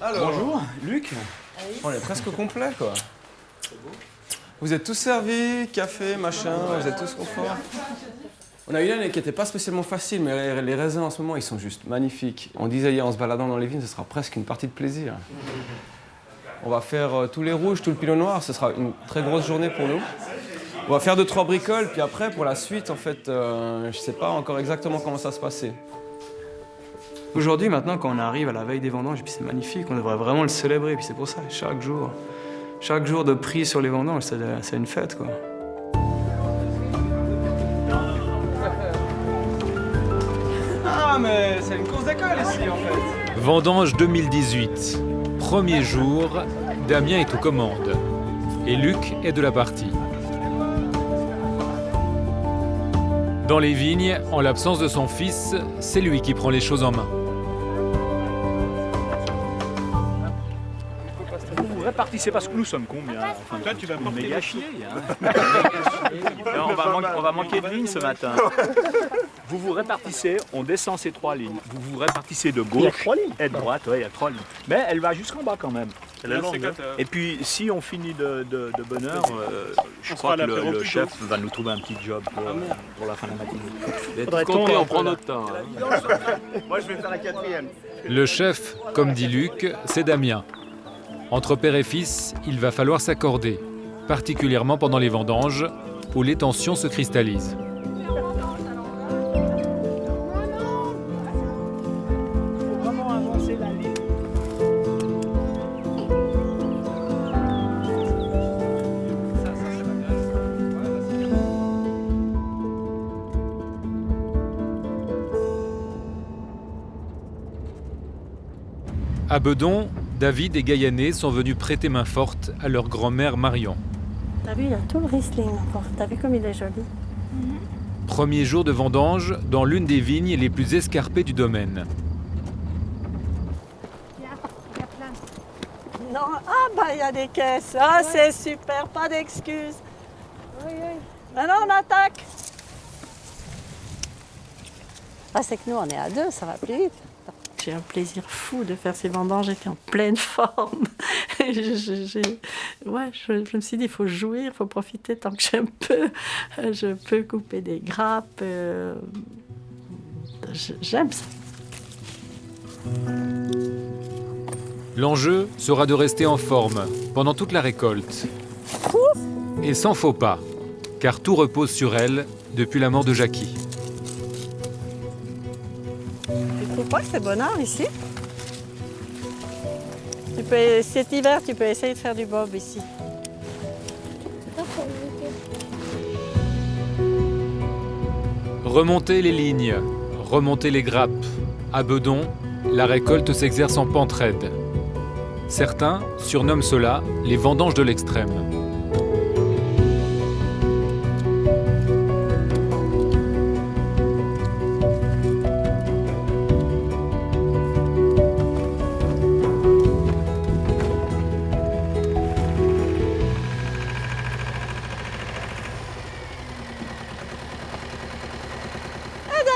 Alors, bonjour, Luc. On est presque complet, quoi. Vous êtes tous servis, café, machin, vous êtes tous confort. On a eu une année qui n'était pas spécialement facile, mais les raisins en ce moment, ils sont juste magnifiques. On disait hier en se baladant dans les vignes, ce sera presque une partie de plaisir. On va faire tous les rouges, tout le pinot noir, ce sera une très grosse journée pour nous. On va faire 2-3 bricoles, puis après, pour la suite, en fait, je ne sais pas encore exactement comment ça va se passer. Aujourd'hui, maintenant, quand on arrive à la veille des vendanges, et puis c'est magnifique, on devrait vraiment le célébrer. Puis c'est pour ça, chaque jour de prix sur les vendanges, c'est une fête, quoi. Ah, mais c'est une course d'école ici, en fait. Vendange 2018. Premier jour, Damien est aux commandes. Et Luc est de la partie. Dans les vignes, en l'absence de son fils, c'est lui qui prend les choses en main. Vous répartissez parce que nous sommes combien? Enfin, toi, tu vas me méga chier. Hein. on va manquer de lignes ce matin. Vous vous répartissez, on descend ces 3 lignes. Vous vous répartissez de gauche et de droite. Oui, il y a 3 lignes. Mais elle va jusqu'en bas quand même. Et puis, si on finit de bonne heure, je crois que le chef va nous trouver un petit job pour la fin de la matinée. Faudrait compter, on prend notre temps. Hein. Moi, je vais faire la 4e. Le chef, comme dit Luc, c'est Damien. Entre père et fils, il va falloir s'accorder, particulièrement pendant les vendanges, où les tensions se cristallisent. À Bedon, David et Gaïané sont venus prêter main forte à leur grand-mère Marion. T'as vu, il y a tout le Riesling encore. T'as vu comme il est joli. Premier jour de vendange dans l'une des vignes les plus escarpées du domaine. Non, il y a des caisses. Ah, c'est super, pas d'excuses. Maintenant, on attaque. Ah, c'est que nous, on est à 2, ça va plus vite. J'ai un plaisir fou de faire ces vendanges, j'étais en pleine forme. Je me suis dit, il faut jouir, il faut profiter tant que je peux couper des grappes. J'aime ça. L'enjeu sera de rester en forme pendant toute la récolte. Et sans faux pas, car tout repose sur elle depuis la mort de Jackie. Tu trouves pas que c'est bonheur ici? Cet hiver, tu peux essayer de faire du bob ici. Remonter les lignes, remonter les grappes. À Bedon, la récolte s'exerce en pente raide. Certains surnomment cela les vendanges de l'extrême.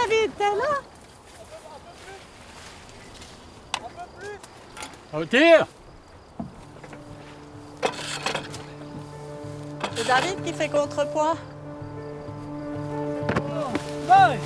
David, t'es là? Au tir! C'est David qui fait contrepoids. Ouais.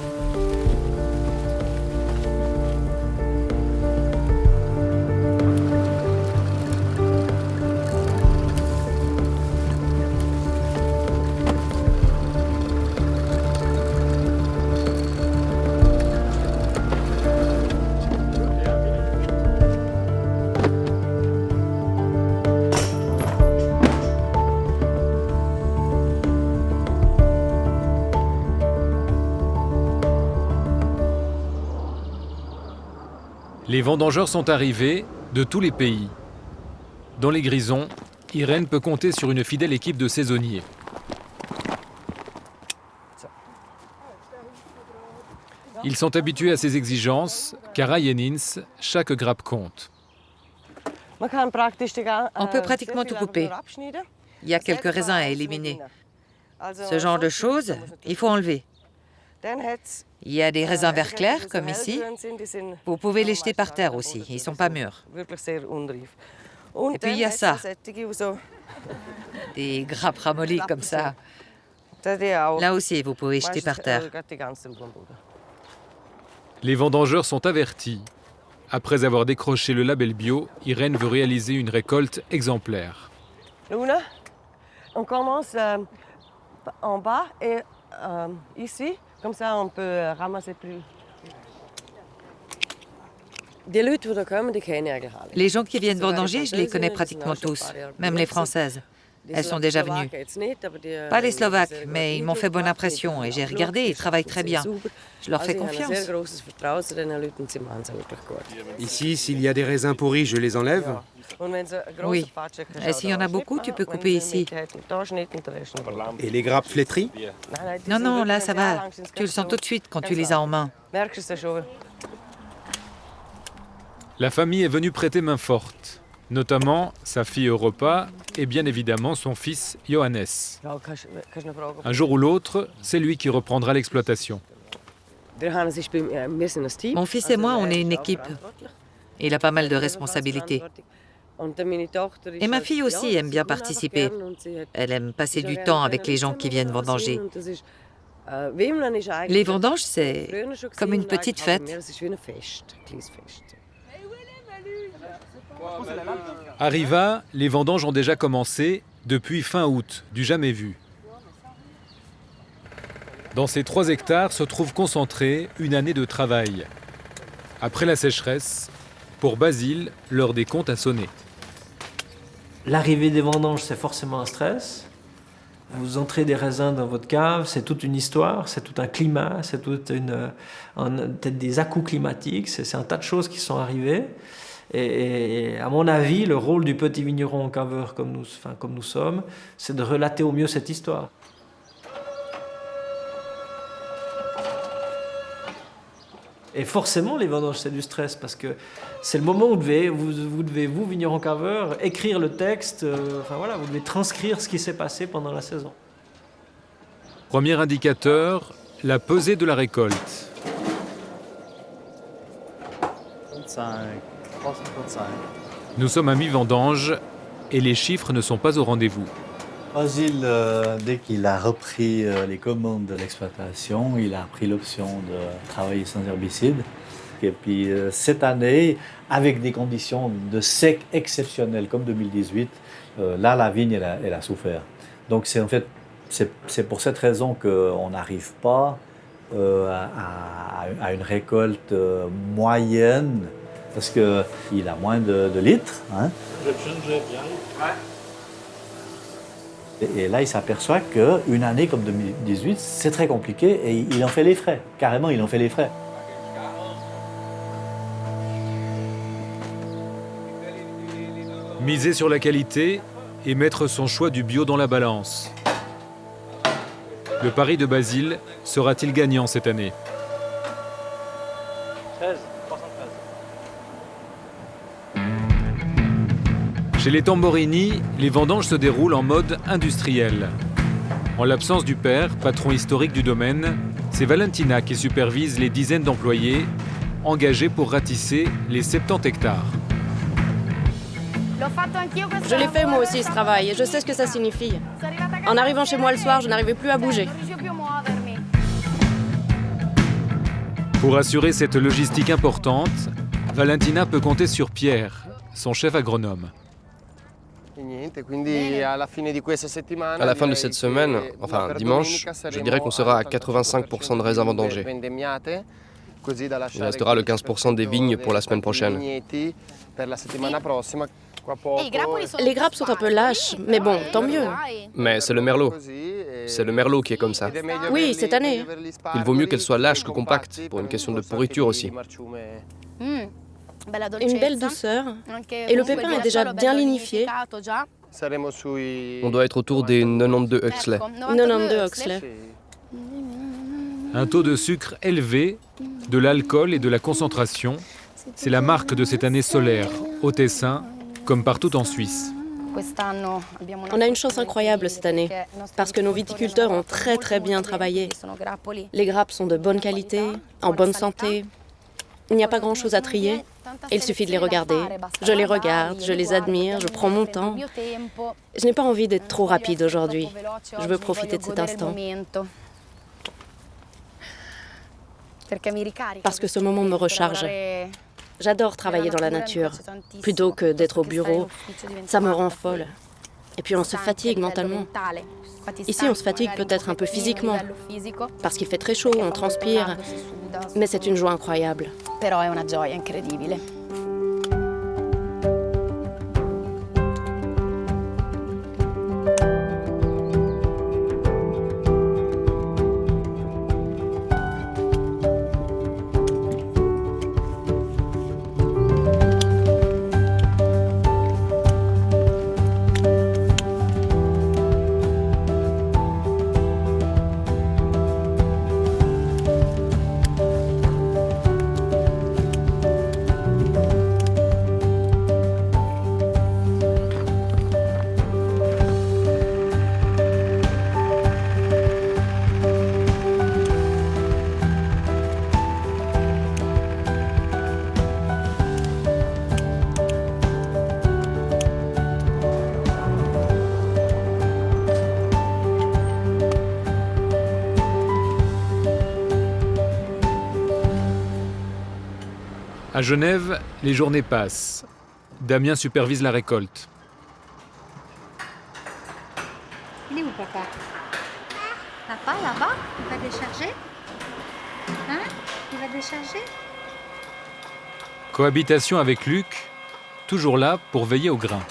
Les vendangeurs sont arrivés de tous les pays. Dans les Grisons, Irène peut compter sur une fidèle équipe de saisonniers. Ils sont habitués à ces exigences, car à Jenins, chaque grappe compte. On peut pratiquement tout couper. Il y a quelques raisins à éliminer. Ce genre de choses, il faut enlever. Il y a des raisins verts clairs, comme ici. Vous pouvez les jeter par terre aussi, ils ne sont pas mûrs. Et puis il y a ça, des grappes ramollies comme ça. Là aussi, vous pouvez jeter par terre. Les vendangeurs sont avertis. Après avoir décroché le label bio, Irène veut réaliser une récolte exemplaire. Luna, on commence en bas et ici, comme ça on peut ramasser plus. Les gens qui viennent vendanger, je les connais pratiquement tous, même les Françaises. Elles sont déjà venues. Pas les Slovaques, mais ils m'ont fait bonne impression et j'ai regardé, ils travaillent très bien. Je leur fais confiance. Ici, s'il y a des raisins pourris, je les enlève. Oui. Et s'il y en a beaucoup, tu peux couper ici. Et les grappes flétries? Non, non, là, ça va. Tu le sens tout de suite quand tu les as en main. La famille est venue prêter main forte, notamment sa fille Europa et bien évidemment son fils Johannes. Un jour ou l'autre, c'est lui qui reprendra l'exploitation. Mon fils et moi, on est une équipe. Il a pas mal de responsabilités. Et ma fille aussi aime bien participer. Elle aime passer du temps avec les gens qui viennent vendanger. Les vendanges, c'est comme une petite fête. À Riva, les vendanges ont déjà commencé depuis fin août, du jamais vu. Dans ces 3 hectares se trouve concentrée une année de travail. Après la sécheresse, pour Basile, l'heure des comptes a sonné. L'arrivée des vendanges, c'est forcément un stress. Vous entrez des raisins dans votre cave, c'est toute une histoire, c'est tout un climat, c'est peut-être des à-coups climatiques, c'est un tas de choses qui sont arrivées. Et à mon avis, le rôle du petit vigneron caveur comme nous sommes, c'est de relater au mieux cette histoire. Et forcément, les vendanges, c'est du stress, parce que c'est le moment où vous devez, vigneron caveur, écrire le texte, vous devez transcrire ce qui s'est passé pendant la saison. Premier indicateur, la pesée de la récolte. 25. Nous sommes à mi-vendange et les chiffres ne sont pas au rendez-vous. Basile, dès qu'il a repris les commandes de l'exploitation, il a pris l'option de travailler sans herbicide. Et puis cette année, avec des conditions de sec exceptionnelles comme 2018, là la vigne elle a souffert. Donc c'est pour cette raison qu'on n'arrive pas à une récolte moyenne. Parce qu'il a moins de litres. Hein. Et là, il s'aperçoit qu'une année comme 2018, c'est très compliqué et il en fait les frais. Carrément, il en fait les frais. Miser sur la qualité et mettre son choix du bio dans la balance. Le pari de Basile sera-t-il gagnant cette année ? 13. Chez les Tamborini, les vendanges se déroulent en mode industriel. En l'absence du père, patron historique du domaine, c'est Valentina qui supervise les dizaines d'employés engagés pour ratisser les 70 hectares. Je l'ai fait moi aussi ce travail et je sais ce que ça signifie. En arrivant chez moi le soir, je n'arrivais plus à bouger. Pour assurer cette logistique importante, Valentina peut compter sur Pierre, son chef agronome. À la fin de cette semaine, enfin dimanche, je dirais qu'on sera à 85% de raisins vendangés. Il restera le 15% des vignes pour la semaine prochaine. Les grappes sont un peu lâches, mais bon, tant mieux. Mais c'est le merlot. C'est le merlot qui est comme ça. Oui, cette année. Il vaut mieux qu'elle soit lâche que compacte, pour une question de pourriture aussi. Une belle douceur. Et le pépin est déjà bien lignifié. On doit être autour des 92 Huxley. 92 Huxley. Un taux de sucre élevé, de l'alcool et de la concentration, c'est la marque de cette année solaire, au Tessin, comme partout en Suisse. On a une chance incroyable cette année, parce que nos viticulteurs ont très bien travaillé. Les grappes sont de bonne qualité, en bonne santé. Il n'y a pas grand-chose à trier, il suffit de les regarder. Je les regarde, je les admire, je prends mon temps. Je n'ai pas envie d'être trop rapide aujourd'hui. Je veux profiter de cet instant. Parce que ce moment me recharge. J'adore travailler dans la nature, plutôt que d'être au bureau. Ça me rend folle. Et puis on se fatigue mentalement. Ici, on se fatigue peut-être un peu physiquement, parce qu'il fait très chaud, on transpire. Mais c'est une joie incroyable. À Genève, les journées passent. Damien supervise la récolte. Il est où, papa? Papa, là-bas, il va décharger? Hein? Il va décharger? Cohabitation avec Luc, toujours là pour veiller au grain.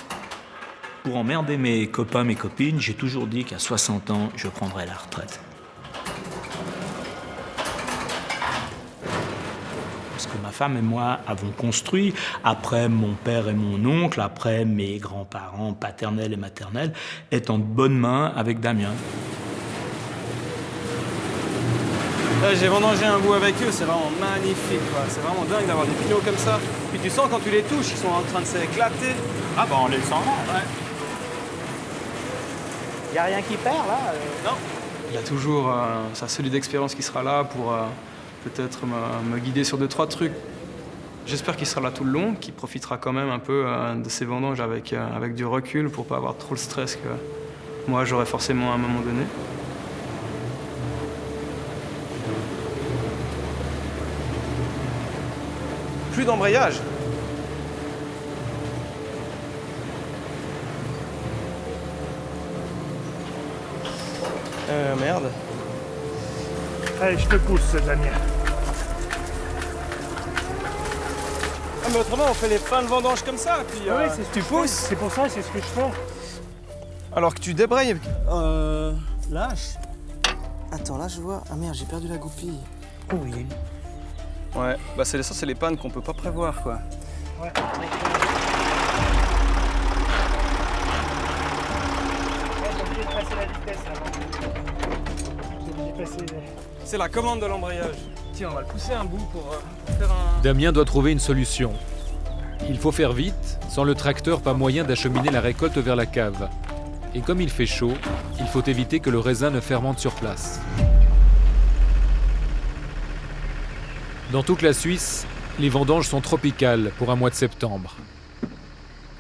Pour emmerder mes copains, mes copines, j'ai toujours dit qu'à 60 ans, je prendrais la retraite. Parce que ma femme et moi avons construit, après mon père et mon oncle, après mes grands-parents paternels et maternels, est en de bonnes mains avec Damien. Là, j'ai vendangé un bout avec eux, c'est vraiment magnifique, quoi. C'est vraiment dingue d'avoir des pinots comme ça. Puis tu sens quand tu les touches, ils sont en train de s'éclater. Ah bah on les sent là. Ouais. Il n'y a rien qui perd là Non. Il y a toujours sa solide expérience qui sera là pour peut-être me guider sur 2-3 trucs. J'espère qu'il sera là tout le long, qu'il profitera quand même un peu de ses vendanges avec du recul pour pas avoir trop le stress que moi j'aurais forcément à un moment donné. Plus d'embrayage. Merde. Allez, je te pousse, Damien. Ah, mais autrement, on fait les fins de vendange comme ça, puis oui, c'est ce tu pousses. C'est pour ça, c'est ce que je fais. Alors que tu débrayes. Lâche. Attends, là, je vois. Ah merde, j'ai perdu la goupille. Oui. Ouais, bah c'est ça, c'est les pannes qu'on peut pas prévoir, quoi. Ouais. C'est la commande de l'embrayage. Tiens, on va le pousser un bout pour faire un... Damien doit trouver une solution. Il faut faire vite, sans le tracteur, pas moyen d'acheminer la récolte vers la cave. Et comme il fait chaud, il faut éviter que le raisin ne fermente sur place. Dans toute la Suisse, les vendanges sont tropicales pour un mois de septembre.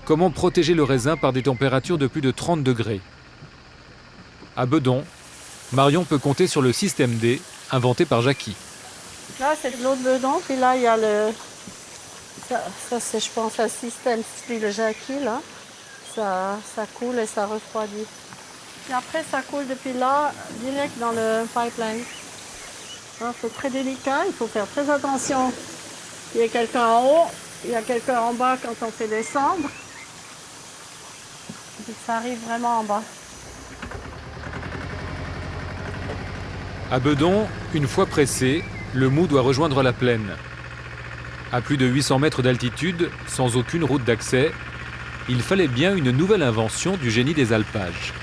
Comment protéger le raisin par des températures de plus de 30 degrés? À Bedon, Marion peut compter sur le système D, inventé par Jackie. Là, c'est de l'eau de Bedon, puis là, il y a le... Ça c'est, je pense, un système style Jackie, là. Ça coule et ça refroidit. Et après, ça coule depuis là, direct dans le pipeline. Il faut être très délicat, il faut faire très attention. Il y a quelqu'un en haut, il y a quelqu'un en bas quand on fait descendre. Et ça arrive vraiment en bas. À Bedon, une fois pressé, le mou doit rejoindre la plaine. À plus de 800 mètres d'altitude, sans aucune route d'accès, il fallait bien une nouvelle invention du génie des alpages.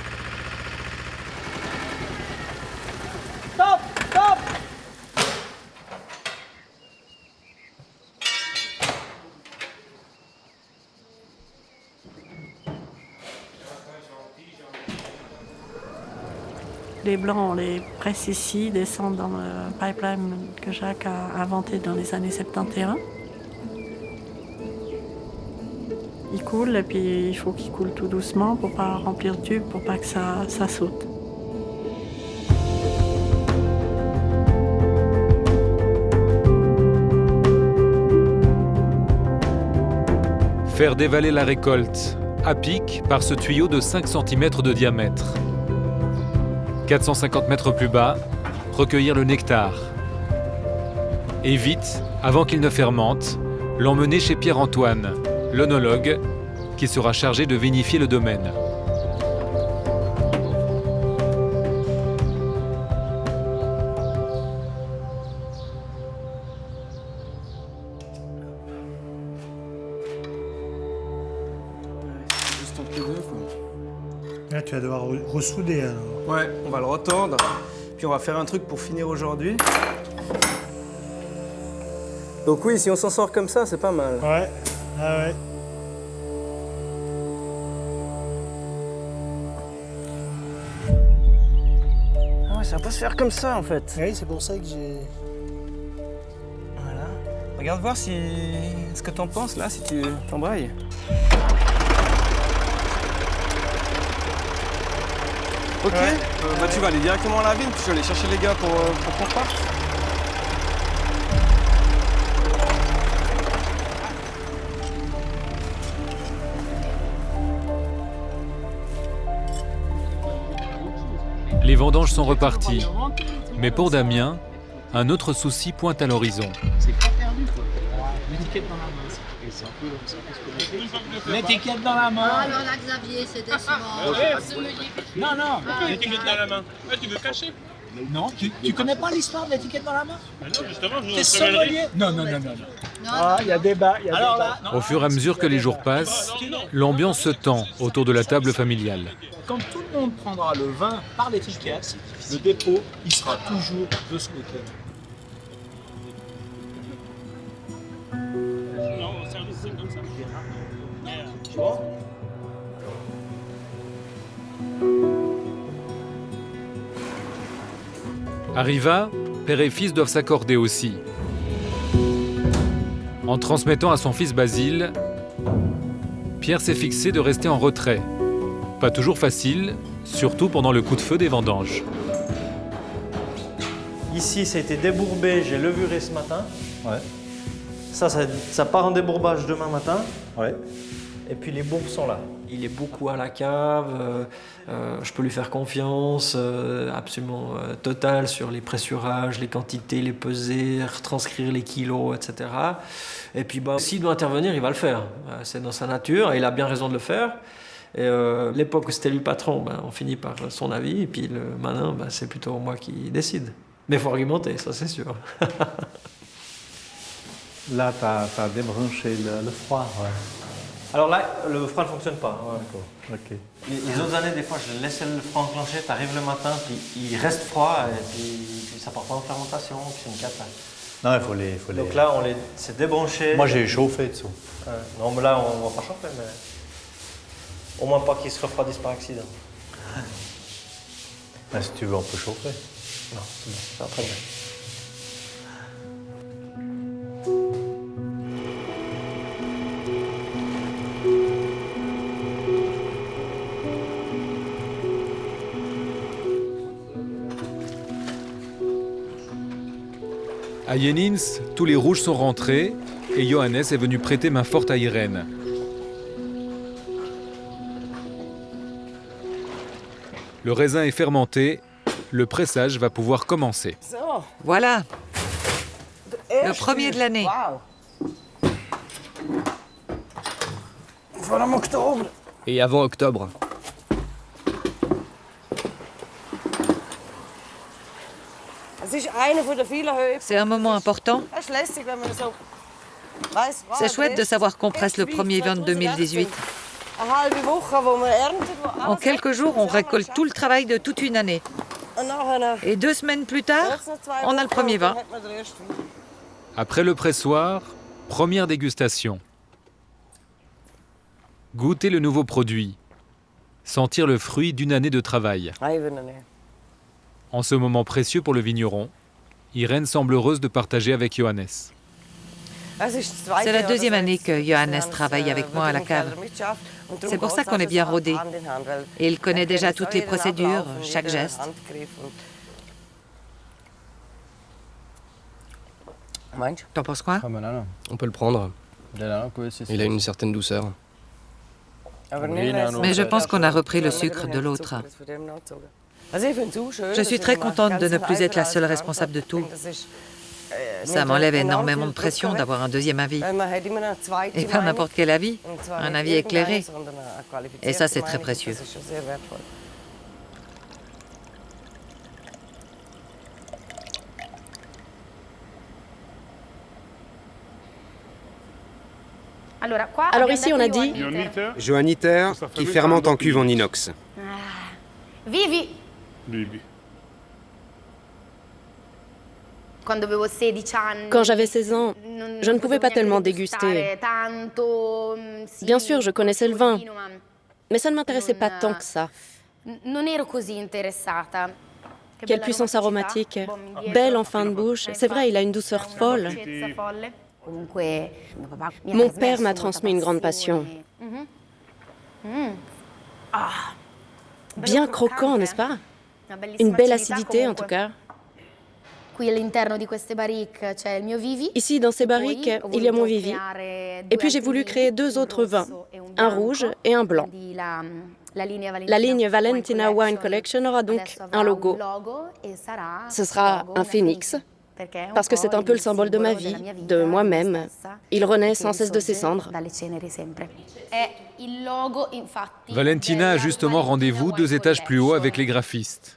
Stop! Stop! Les blancs, on les presse ici, descendent dans le pipeline que Jacques a inventé dans les années 71. Ils coulent et puis il faut qu'ils coulent tout doucement pour ne pas remplir le tube, pour pas que ça saute. Faire dévaler la récolte à pic par ce tuyau de 5 cm de diamètre. 450 mètres plus bas, recueillir le nectar. Et vite, avant qu'il ne fermente, l'emmener chez Pierre-Antoine, l'œnologue, qui sera chargé de vinifier le domaine. Juste entre les deux, quoi. Là, tu vas devoir ressouder alors. Ouais, on va le retordre. Puis on va faire un truc pour finir aujourd'hui. Donc oui, si on s'en sort comme ça, c'est pas mal. Ouais, ah ouais. Ah ouais, ça va pas se faire comme ça en fait. Oui, c'est pour ça que j'ai... Voilà. Regarde voir si... ce que t'en penses là, si tu t'embrayes. Ok, Ouais. Bah, tu vas aller directement à la vigne, puis je vais aller chercher les gars pour qu'on parte. Les vendanges sont reparties. Mais pour Damien, un autre souci pointe à l'horizon. C'est pas perdu, quoi. L'étiquette dans la main. C'est un peu ce que l'étiquette dans la main. Alors là, Xavier, c'est décevant. Non, non. L'étiquette dans la main. Ouais, tu veux cacher? Non, tu connais pas l'histoire de l'étiquette dans la main? Non, justement, je T'es sommelier? Non. Ah, il y a débat, Alors là, Au fur et à mesure que les jours passent, l'ambiance se tend autour de la table familiale. quand tout le monde prendra le vin par l'étiquette, le dépôt, il sera toujours de ce côté. Non, on service c'est comme ça. Tu vois? Arriva, père et fils doivent s'accorder aussi. En transmettant à son fils Basile, Pierre s'est fixé de rester en retrait. Pas toujours facile, surtout pendant le coup de feu des vendanges. Ici, ça a été débourbé, j'ai levuré ce matin. Ouais. Ça part en débourbage demain matin. Ouais. Et puis les bourbes sont là. Il est beaucoup à la cave, je peux lui faire confiance, absolument totale sur les pressurages, les quantités, les pesées, retranscrire les kilos, etc. Et puis s'il doit intervenir, il va le faire. C'est dans sa nature et il a bien raison de le faire. Et l'époque où c'était lui patron, on finit par son avis, et puis maintenant, c'est plutôt moi qui décide. Mais il faut argumenter, ça c'est sûr. Là, tu as débranché le froid. Ouais. Alors là, le froid ne fonctionne pas. Ouais. Ok. Les autres années, des fois, je laissais le froid enclenché, tu arrives le matin, puis il reste froid, et puis ça part pas en fermentation, puis c'est une cata. Non, il faut les... Donc là, c'est débranché. Moi, j'ai chauffé dessous. Non, mais là, on va pas chauffer, mais au moins pas qu'il se refroidisse par accident. Mais si tu veux, on peut chauffer. Non, c'est bon, ça va très bien. À Jenins, tous les rouges sont rentrés et Johannes est venu prêter main forte à Irène. Le raisin est fermenté, le pressage va pouvoir commencer. Voilà, le premier de l'année. Voilà mon octobre. Et avant octobre. C'est un moment important. C'est chouette de savoir qu'on presse le premier vin de 2018. En quelques jours, on récolte tout le travail de toute une année. Et 2 semaines plus tard, on a le premier vin. Après le pressoir, première dégustation. Goûter le nouveau produit. Sentir le fruit d'une année de travail. En ce moment précieux pour le vigneron, Irène semble heureuse de partager avec Johannes. C'est la deuxième année que Johannes travaille avec moi à la cave. C'est pour ça qu'on est bien rodés. Et il connaît déjà toutes les procédures, chaque geste. T'en penses quoi? On peut le prendre. Il a une certaine douceur. Mais je pense qu'on a repris le sucre de l'autre. Je suis très contente de ne plus être la seule responsable de tout. Ça m'enlève énormément de pression d'avoir un deuxième avis. Et pas n'importe quel avis, un avis éclairé. Et ça, c'est très précieux. Alors ici, on a dit... Johanniter, qui fermente en cuve en inox. Vivi. Quand j'avais 16 ans, je ne pouvais pas tellement déguster. Bien sûr, je connaissais le vin, mais ça ne m'intéressait pas tant que ça. Quelle puissance aromatique, belle en fin de bouche. C'est vrai, il a une douceur folle. Mon père m'a transmis une grande passion. Bien croquant, n'est-ce pas? Une belle acidité, en tout cas. Ici, dans ces barriques, il y a mon Vivi. Et puis j'ai voulu créer 2 autres vins, un rouge et un blanc. La ligne Valentina Wine Collection aura donc un logo. Ce sera un phénix, parce que c'est un peu le symbole de ma vie, de moi-même. Il renaît sans cesse de ses cendres. Valentina a justement rendez-vous 2 étages plus haut avec les graphistes.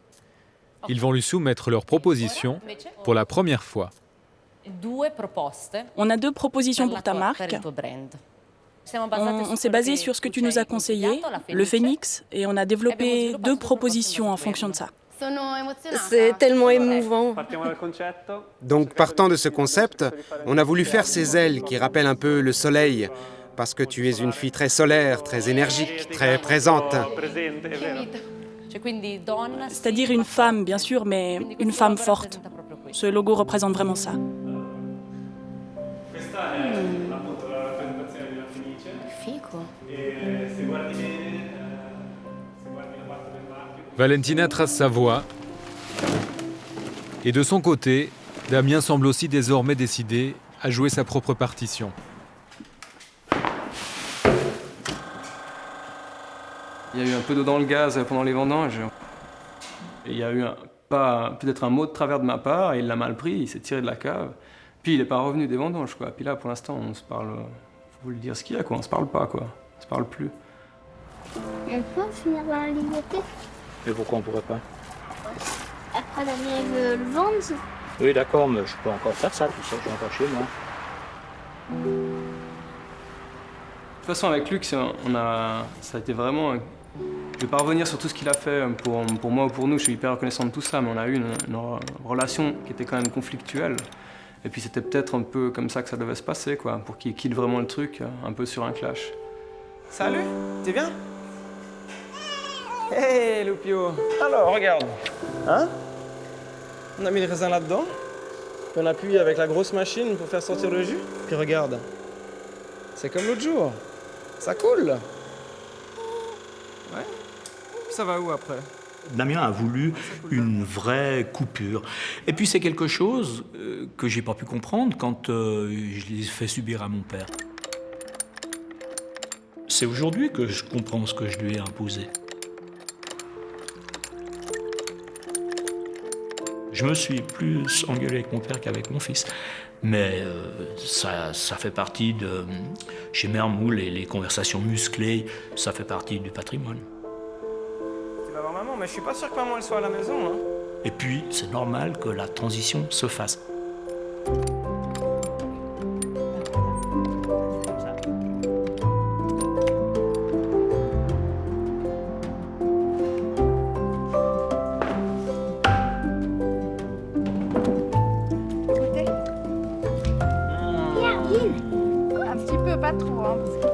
Ils vont lui soumettre leurs propositions pour la première fois. On a 2 propositions pour ta marque. On s'est basé sur ce que tu nous as conseillé, le phénix, et on a développé 2 propositions en fonction de ça. C'est tellement émouvant. Donc, partant de ce concept, on a voulu faire ces ailes qui rappellent un peu le soleil, parce que tu es une fille très solaire, très énergique, très présente. C'est-à-dire une femme, bien sûr, mais une femme forte. Ce logo représente vraiment ça. Valentina trace sa voie. Et de son côté, Damien semble aussi désormais décidé à jouer sa propre partition. Il y a eu un peu d'eau dans le gaz pendant les vendanges. Et il y a eu peut-être un mot de travers de ma part, et il l'a mal pris, il s'est tiré de la cave. Puis il n'est pas revenu des vendanges, quoi. Puis là, pour l'instant, on se parle... Faut vous le dire ce qu'il y a, quoi. On se parle pas, quoi. On se parle plus. Elle peut finir dans la bibliothèque. Mais pourquoi on pourrait pas? Après, Damien veut le vendre. Oui, d'accord, mais je peux encore faire ça, tout ça, je suis encore chez moi. De toute façon, avec Luc, ça a été vraiment... Je ne vais pas revenir sur tout ce qu'il a fait pour moi ou pour nous, je suis hyper reconnaissant de tout ça, mais on a eu une relation qui était quand même conflictuelle. Et puis c'était peut-être un peu comme ça que ça devait se passer, quoi, pour qu'il quitte vraiment le truc, un peu sur un clash. Salut, t'es bien? Hé, Loupio. Alors, regarde. Hein? On a mis le raisin là-dedans, puis on appuie avec la grosse machine pour faire sortir le jus. Puis regarde, c'est comme l'autre jour, ça coule. Ouais. Ça va où après? Damien a voulu une vraie coupure. Et puis c'est quelque chose que j'ai pas pu comprendre quand je l'ai fait subir à mon père. C'est aujourd'hui que je comprends ce que je lui ai imposé. Je me suis plus engueulé avec mon père qu'avec mon fils. Mais ça fait partie de... Chez Mère Moule, les conversations musclées, ça fait partie du patrimoine. Tu vas voir maman, mais je suis pas sûr que maman elle soit à la maison. Hein. Et puis, c'est normal que la transition se fasse. Un petit peu, pas trop. Hein, parce que...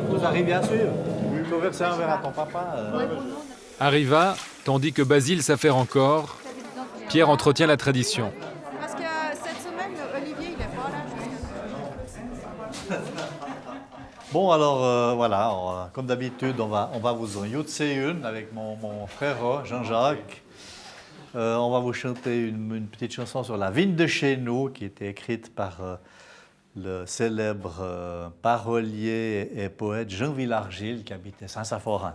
Vous arrivez à suivre? Il faut verser un verre à ton papa. Arriva, tandis que Basile s'affaire encore, Pierre entretient la tradition. Parce que cette semaine, Olivier, il est pas là. Bon, alors voilà, comme d'habitude, on va vous en yutser une avec mon frère Jean-Jacques. On va vous chanter une petite chanson sur la vigne de chez nous qui était écrite par le célèbre parolier et poète Jean Villargil qui habitait Saint-Saphorin.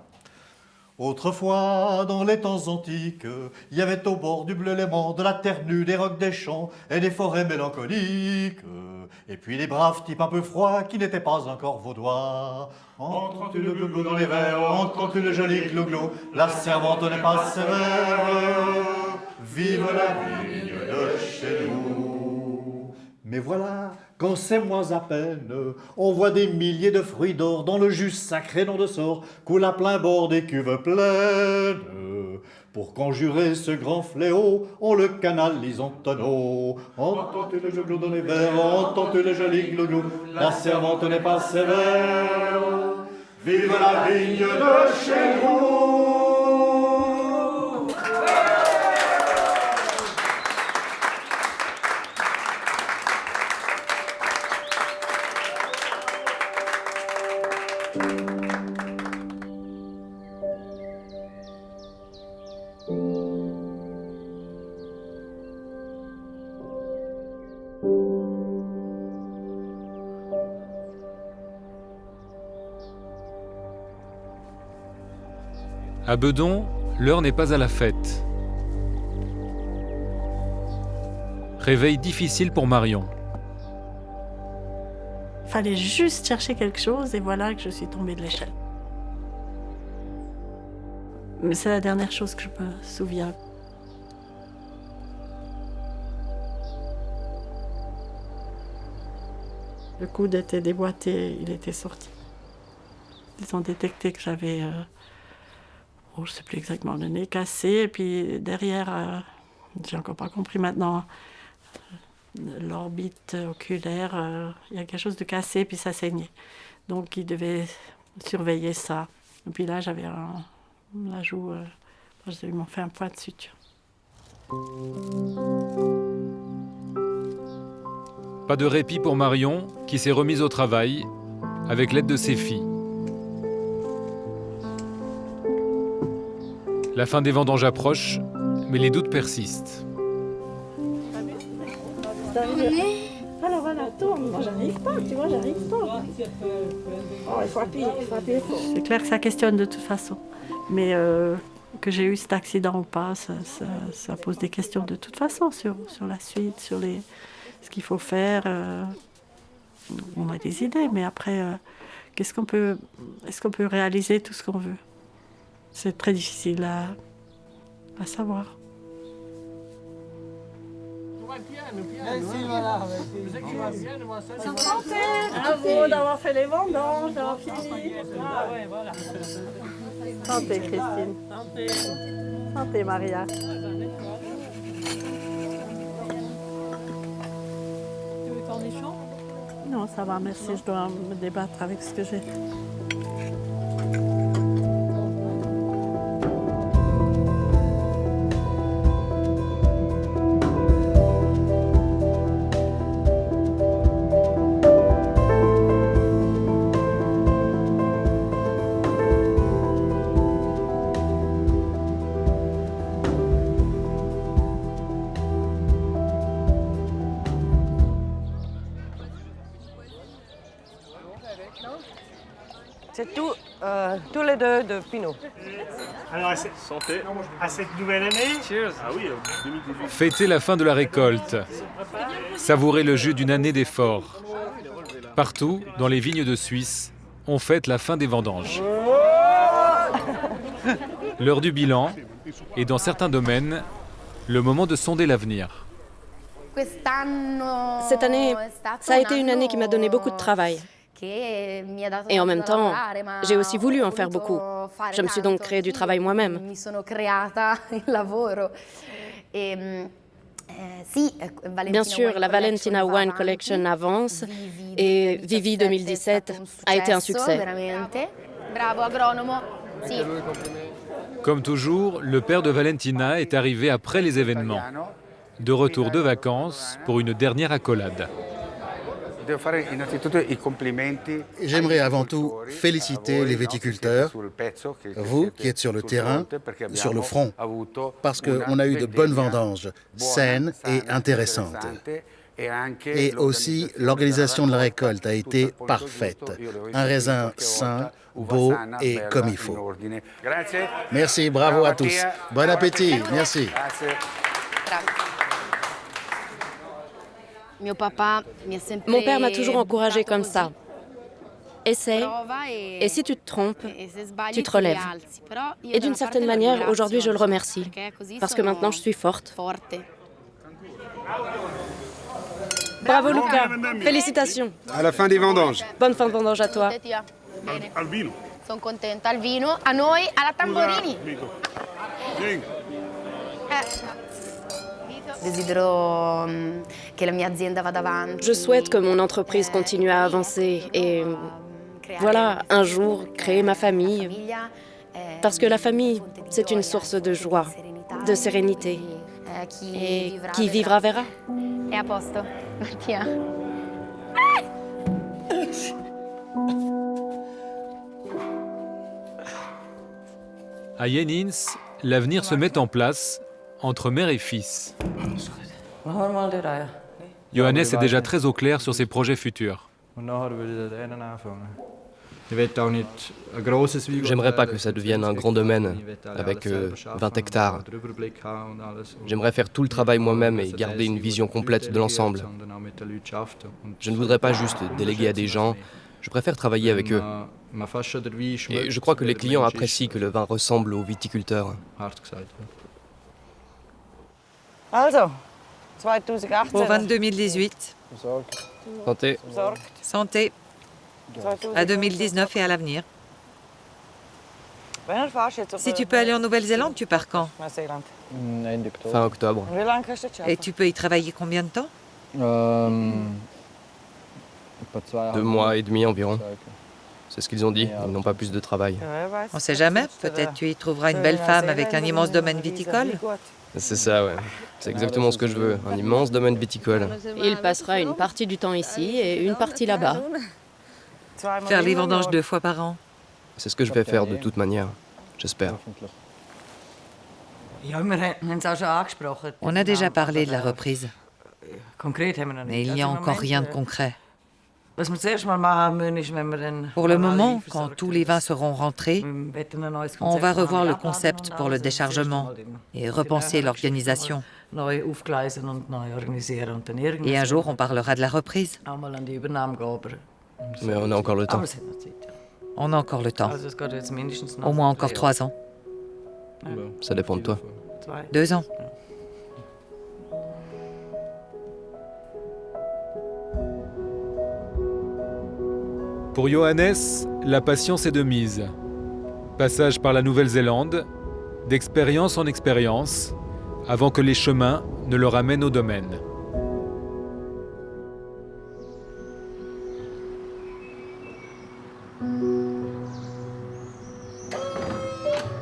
Autrefois, dans les temps antiques, il y avait au bord du bleu Léman, de la terre nue, des rocs des champs et des forêts mélancoliques. Et puis les braves types un peu froids qui n'étaient pas encore vaudois. Entends-tu le glouglou dans les verres, entends-tu le joli glouglou, la servante n'est pas sévère. Vive la vigne de chez nous. Mais voilà, quand c'est moins à peine, on voit des milliers de fruits d'or dans le jus sacré nom de sort, coule à plein bord des cuves pleines. Pour conjurer ce grand fléau, on le canalise en tonneau. Entends-tu le glouglou dans les verres, entends-tu le joli glouglou, la servante n'est pas sévère. Vive la vigne de chez nous. À Bedon, l'heure n'est pas à la fête. Réveil difficile pour Marion. Il fallait juste chercher quelque chose et voilà que je suis tombée de l'échelle. Mais c'est la dernière chose que je me souviens. Le coude était déboîté, il était sorti. Ils ont détecté que j'avais, je ne sais plus exactement, le nez cassé. Et puis derrière, j'ai encore pas compris maintenant, l'orbite oculaire, il y a quelque chose de cassé, puis ça saignait. Donc ils devaient surveiller ça. Et puis là, j'avais la joue, ils m'ont fait un point de suture. Pas de répit pour Marion, qui s'est remise au travail, avec l'aide de ses filles. La fin des vendanges approche, mais les doutes persistent. Voilà, tourne. Moi, j'arrive pas, tu vois, j'arrive pas. Oh, il faut appuyer fort. C'est clair que ça questionne de toute façon. Mais que j'ai eu cet accident ou pas, ça pose des questions de toute façon sur la suite, sur ce qu'il faut faire. On a des idées, mais après, est-ce qu'on peut réaliser tout ce qu'on veut? C'est très difficile à savoir. Bravo d'avoir fait les vendanges, d'avoir fini. Ah ouais, voilà. Santé, Christine. Santé. Santé, Maria. Tu veux cornichon? Non, ça va, merci. Je dois me débattre avec ce que j'ai. C'est tous les deux de Pinot. Alors, Santé. à cette nouvelle année, Cheers. Ah oui, 2018. Fêter la fin de la récolte. Savourer le jus d'une année d'efforts. Partout, dans les vignes de Suisse, on fête la fin des vendanges. L'heure du bilan, et dans certains domaines, le moment de sonder l'avenir. Cette année, ça a été une année qui m'a donné beaucoup de travail. Et en même temps, j'ai aussi voulu en faire beaucoup. Je me suis donc créé du travail moi-même. Bien sûr, la Valentina Wine Collection avance et Vivi 2017 a été un succès. Comme toujours, le père de Valentina est arrivé après les événements, de retour de vacances pour une dernière accolade. J'aimerais avant tout féliciter les viticulteurs, vous qui êtes sur le terrain, sur le front, parce qu'on a eu de bonnes vendanges, saines et intéressantes. Et aussi, l'organisation de la récolte a été parfaite. Un raisin sain, beau et comme il faut. Merci, bravo à tous. Bon appétit, merci. Mon père m'a toujours encouragé comme ça. Essaie, et si tu te trompes, tu te relèves. Et d'une certaine manière, aujourd'hui, je le remercie, parce que maintenant, je suis forte. Bravo Luca, félicitations. À la fin des vendanges. Bonne fin de vendange à toi. Al vino. Sono contenta. Al vino, a noi, alla Tamborini. Je souhaite que mon entreprise continue à avancer et, voilà, un jour, créer ma famille. Parce que la famille, c'est une source de joie, de sérénité. Et qui vivra verra. È a posto. Tiens. À Jenins, l'avenir se met en place entre mère et fils. Johannes est déjà très au clair sur ses projets futurs. J'aimerais pas que ça devienne un grand domaine avec 20 hectares. J'aimerais faire tout le travail moi-même et garder une vision complète de l'ensemble. Je ne voudrais pas juste déléguer à des gens, je préfère travailler avec eux. Et je crois que les clients apprécient que le vin ressemble aux viticulteurs. Pour 2018. Santé. Santé. À 2019 et à l'avenir. Si tu peux aller en Nouvelle-Zélande, tu pars quand? Fin octobre. Et tu peux y travailler combien de temps? 2 mois et demi environ. C'est ce qu'ils ont dit, ils n'ont pas plus de travail. On sait jamais, peut-être tu y trouveras une belle femme avec un immense domaine viticole. C'est ça, ouais. C'est exactement ce que je veux, un immense domaine viticole. Il passera une partie du temps ici et une partie là-bas. Faire les vendanges 2 fois par an. C'est ce que je vais faire de toute manière, j'espère. On a déjà parlé de la reprise. Mais il n'y a encore rien de concret. Pour le moment, quand tous les vins seront rentrés, on va revoir le concept pour le déchargement et repenser l'organisation. Et un jour, on parlera de la reprise. Mais on a encore le temps. On a encore le temps. Au moins encore 3 ans. Ça dépend de toi. 2 ans. Pour Johannes, la patience est de mise. Passage par la Nouvelle-Zélande, d'expérience en expérience, avant que les chemins ne le ramènent au domaine.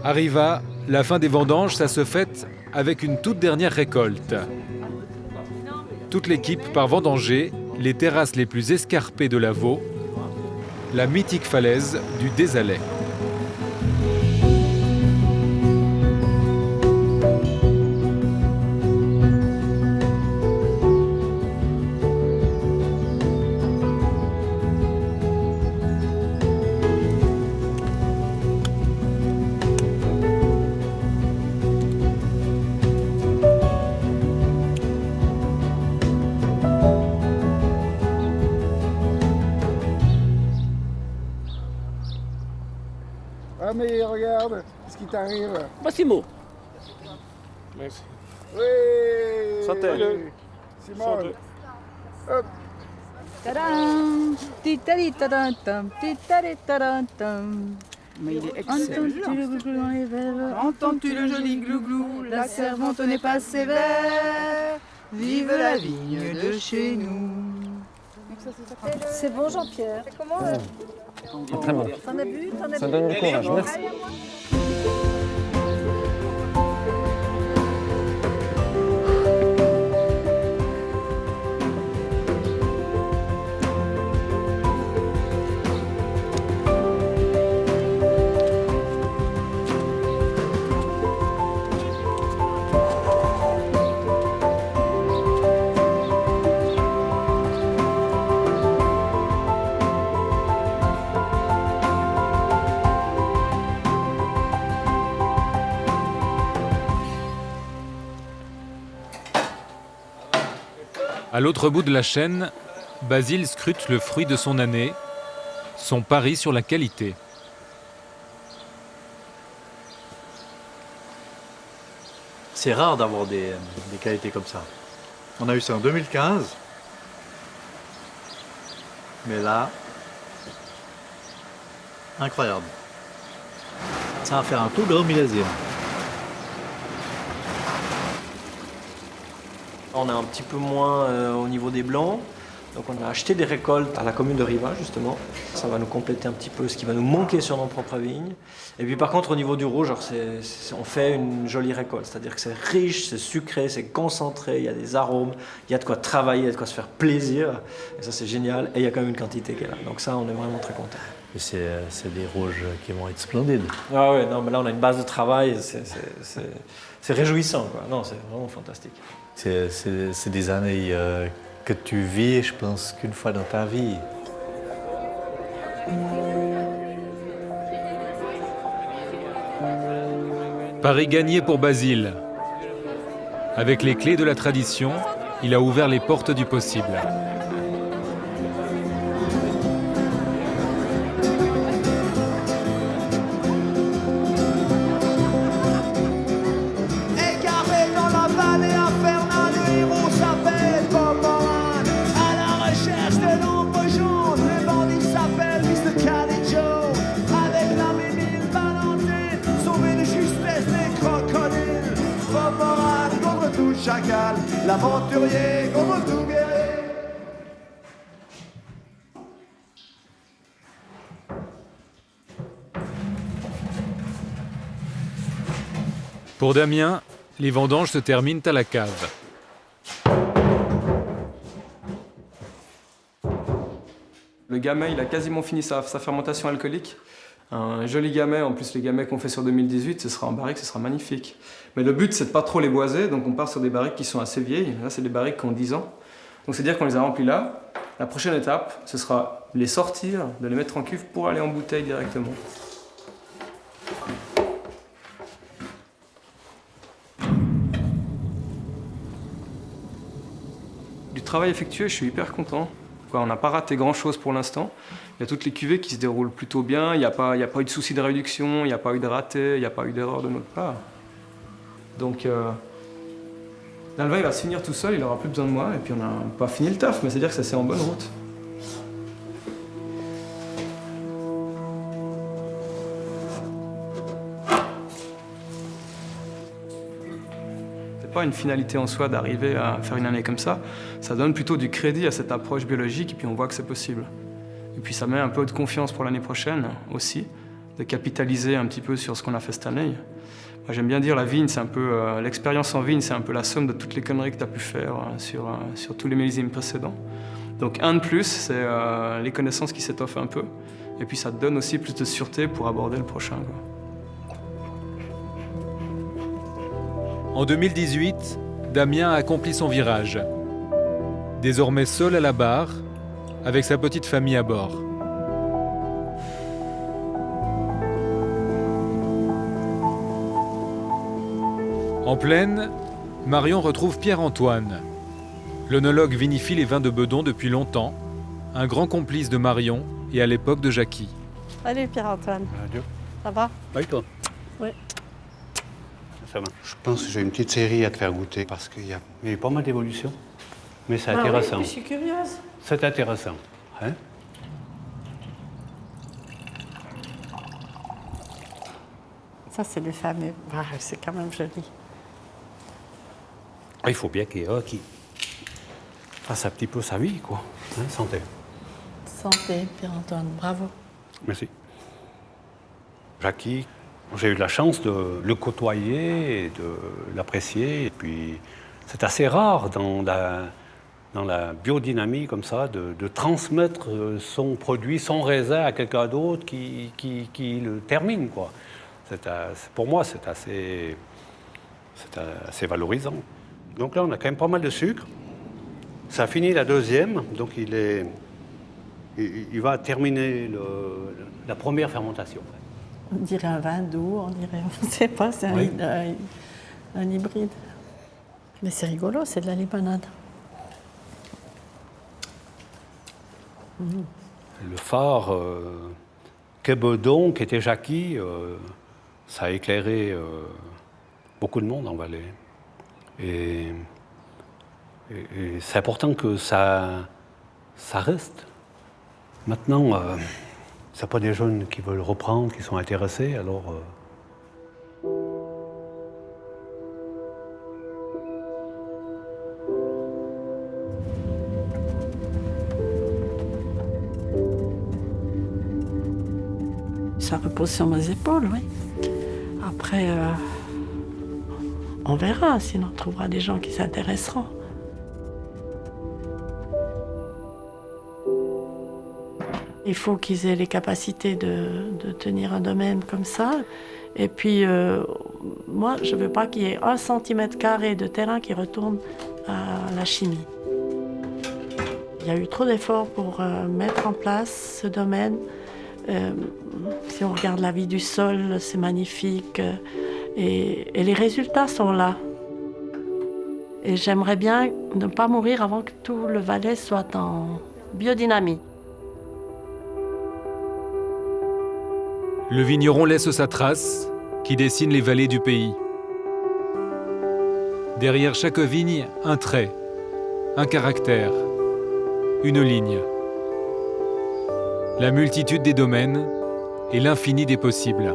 Arriva, la fin des vendanges, ça se fête avec une toute dernière récolte. Toute l'équipe part vendanger les terrasses les plus escarpées de la Vaud, la mythique falaise du Désalais. Ah mais regarde, ce qui t'arrive. Massimo. Merci. Oui. Santé. Simone. Hop. Tadam, titari-tadam-tam, titari-tadam-tam. Mais il est excellent. Entends-tu le glouglou dans les verres? Entends-tu le joli glouglou? La servante n'est pas sévère. vive la vigne de chez nous. C'est bon, Jean-Pierre. Comment Très bon. T'en as bu? Ça donne du courage, merci. À l'autre bout de la chaîne, Basile scrute le fruit de son année, son pari sur la qualité. C'est rare d'avoir des qualités comme ça. On a eu ça en 2015. Mais là, incroyable. Ça va faire un tout grand millésime. On a un petit peu moins au niveau des blancs. Donc on a acheté des récoltes à la commune de Riva, justement. Ça va nous compléter un petit peu ce qui va nous manquer sur nos propres vignes. Et puis par contre, au niveau du rouge, on fait une jolie récolte. C'est-à-dire que c'est riche, c'est sucré, c'est concentré, il y a des arômes, il y a de quoi travailler, il y a de quoi se faire plaisir. Et ça, c'est génial. Et il y a quand même une quantité qui est là. Donc ça, on est vraiment très contents. Et c'est des rouges qui vont être splendides. Ah ouais, non, mais là, on a une base de travail. C'est réjouissant, quoi. Non, c'est vraiment fantastique. C'est des années que tu vis, je pense, qu'une fois dans ta vie. Pari gagné pour Basile. Avec les clés de la tradition, il a ouvert les portes du possible. Chacal, l'aventurier contre tout guerrier. Pour Damien, les vendanges se terminent à la cave. Le gamay, il a quasiment fini sa fermentation alcoolique. Un joli gamay, en plus les gamay qu'on fait sur 2018, ce sera en barrique, ce sera magnifique. Mais le but, c'est de pas trop les boiser, donc on part sur des barriques qui sont assez vieilles. Là, c'est des barriques qui ont 10 ans. Donc c'est-à-dire qu'on les a remplis là. La prochaine étape, ce sera les sortir, de les mettre en cuve pour aller en bouteille directement. Du travail effectué, je suis hyper content. On n'a pas raté grand-chose pour l'instant. Il y a toutes les cuvées qui se déroulent plutôt bien. Il n'y a pas eu de souci de réduction, il n'y a pas eu de raté, il n'y a pas eu d'erreur de notre part. Donc, l'Alvin, il va se finir tout seul, il n'aura plus besoin de moi. Et puis, on n'a pas fini le taf, mais c'est-à-dire que ça c'est en bonne route. Pas une finalité en soi d'arriver à faire une année comme ça. Ça donne plutôt du crédit à cette approche biologique et puis on voit que c'est possible. Et puis ça met un peu de confiance pour l'année prochaine aussi, de capitaliser un petit peu sur ce qu'on a fait cette année. Moi, j'aime bien dire la vigne, c'est un peu l'expérience en vigne, c'est un peu la somme de toutes les conneries que tu as pu faire sur tous les millésimes précédents. Donc un de plus, c'est les connaissances qui s'étoffent un peu. Et puis ça te donne aussi plus de sûreté pour aborder le prochain, quoi. En 2018, Damien a accompli son virage. Désormais seul à la barre, avec sa petite famille à bord. En plaine, Marion retrouve Pierre-Antoine. L'œnologue vinifie les vins de Bedon depuis longtemps, un grand complice de Marion et à l'époque de Jackie. Salut Pierre-Antoine. Adieu. Ça va? Oui, toi? Oui. Ça va. Je pense que j'ai une petite série à te faire goûter parce qu'il y a eu pas mal d'évolution. Mais c'est intéressant. Oui, je suis curieuse. C'est intéressant. Hein? Ça, c'est le fameux. Ah, c'est quand même joli. Il faut bien qu'il y ait qui fasse un petit peu sa vie, quoi. Hein, santé. Santé, Pierre-Antoine, bravo. Merci. Jackie, j'ai eu la chance de le côtoyer et de l'apprécier. Et puis, c'est assez rare dans la biodynamie comme ça, de transmettre son produit, son raisin à quelqu'un d'autre qui le termine, quoi. Pour moi, c'est assez valorisant. Donc là, on a quand même pas mal de sucre. Ça a fini la deuxième, donc il va terminer la première fermentation. On dirait un vin doux, on ne sait pas, c'est un hybride. Mais c'est rigolo, c'est de la limonade. Le phare Québedon, qui était Jackie, ça a éclairé beaucoup de monde en Valais. Et c'est important que ça reste. Maintenant, c'est pas des jeunes qui veulent reprendre, qui sont intéressés, alors... Ça repose sur mes épaules, oui. Après, on verra, sinon on trouvera des gens qui s'intéresseront. Il faut qu'ils aient les capacités de tenir un domaine comme ça. Et puis, moi, je ne veux pas qu'il y ait 1 cm² de terrain qui retourne à la chimie. Il y a eu trop d'efforts pour mettre en place ce domaine. Si on regarde la vie du sol, c'est magnifique. Et les résultats sont là. Et j'aimerais bien ne pas mourir avant que tout le Valais soit en biodynamie. Le vigneron laisse sa trace, qui dessine les vallées du pays. Derrière chaque vigne, un trait, un caractère, une ligne. La multitude des domaines et l'infini des possibles.